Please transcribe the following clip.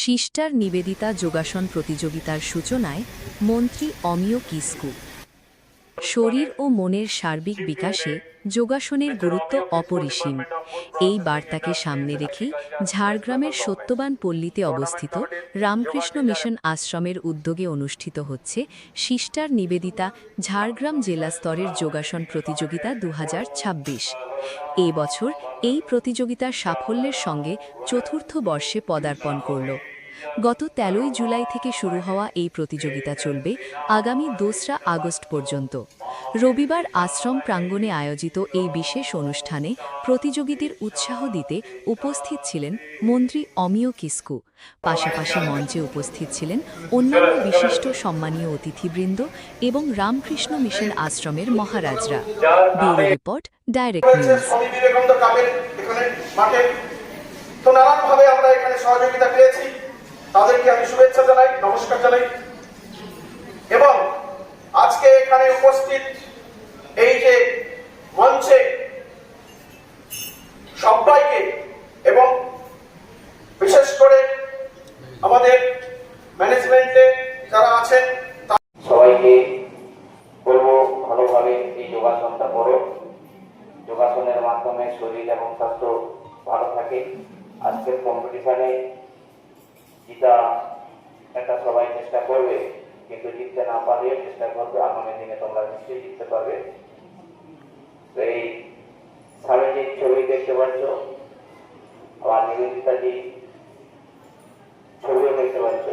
Sister Nivedita যোগাসন প্রতিযোগিতার সূচনায় মন্ত্রী অমিয় কিসকু। শরীর ও মনের সার্বিক বিকাশে যোগাসনের গুরুত্ব অপরিসীম। এই বার্তাকে সামনে রেখেই ঝাড়গ্রামের সত্যবান পল্লীতে অবস্থিত রামকৃষ্ণ মিশন আশ্রমের উদ্যোগে অনুষ্ঠিত হচ্ছে সিস্টার নিবেদিতা ঝাড়গ্রাম জেলা স্তরের যোগাসন প্রতিযোগিতা ২০২৬। এ বছর এই প্রতিযোগিতার সাফল্যের সঙ্গে চতুর্থ বর্ষে পদার্পণ করল। গত ১৩ই জুলাই থেকে শুরু হওয়া এই প্রতিযোগিতা চলবে আগামী ২রা আগস্ট পর্যন্ত। রবিবার আশ্রম প্রাঙ্গণে আয়োজিত এই বিশেষ অনুষ্ঠানে প্রতিযোগীদের উৎসাহ দিতে উপস্থিত ছিলেন মন্ত্রী অমিয় কিসকু। পাশাপাশি মঞ্চে উপস্থিত ছিলেন অন্যান্য বিশিষ্ট সম্মানীয় অতিথিবৃন্দ এবং রামকৃষ্ণ মিশন আশ্রমের মহারাজরা। Bureau report, direct news. নানানভাবে আমরা এখানে সহযোগিতা পেয়েছি, তাদেরকে আমি শুভেচ্ছা জানাই, নমস্কার জানাই। এবং আজকে এখানে উপস্থিত এই যে মঞ্চে সবাইকে এবং বিশেষ করে আমাদের ম্যানেজমেন্টে যারা আছেন সবাইকে বলবো ভালোভাবে এই যোগাসনটা করো। যোগাসনের মাধ্যমে শরীর এবং স্বাস্থ্য ভালো থাকে। আজকের কম্পিটিশনে জিতা একটা সবাই চেষ্টা করবে, কিন্তু জিততে না পারলে চেষ্টা করবে আগামী দিনে তোমরা নিশ্চয়ই জিততে পারবে। তো এই স্বামীজির ছবি দেখতে পাচ্ছ, আবার নিবেদিতাজি ছবিও দেখতে পাচ্ছ।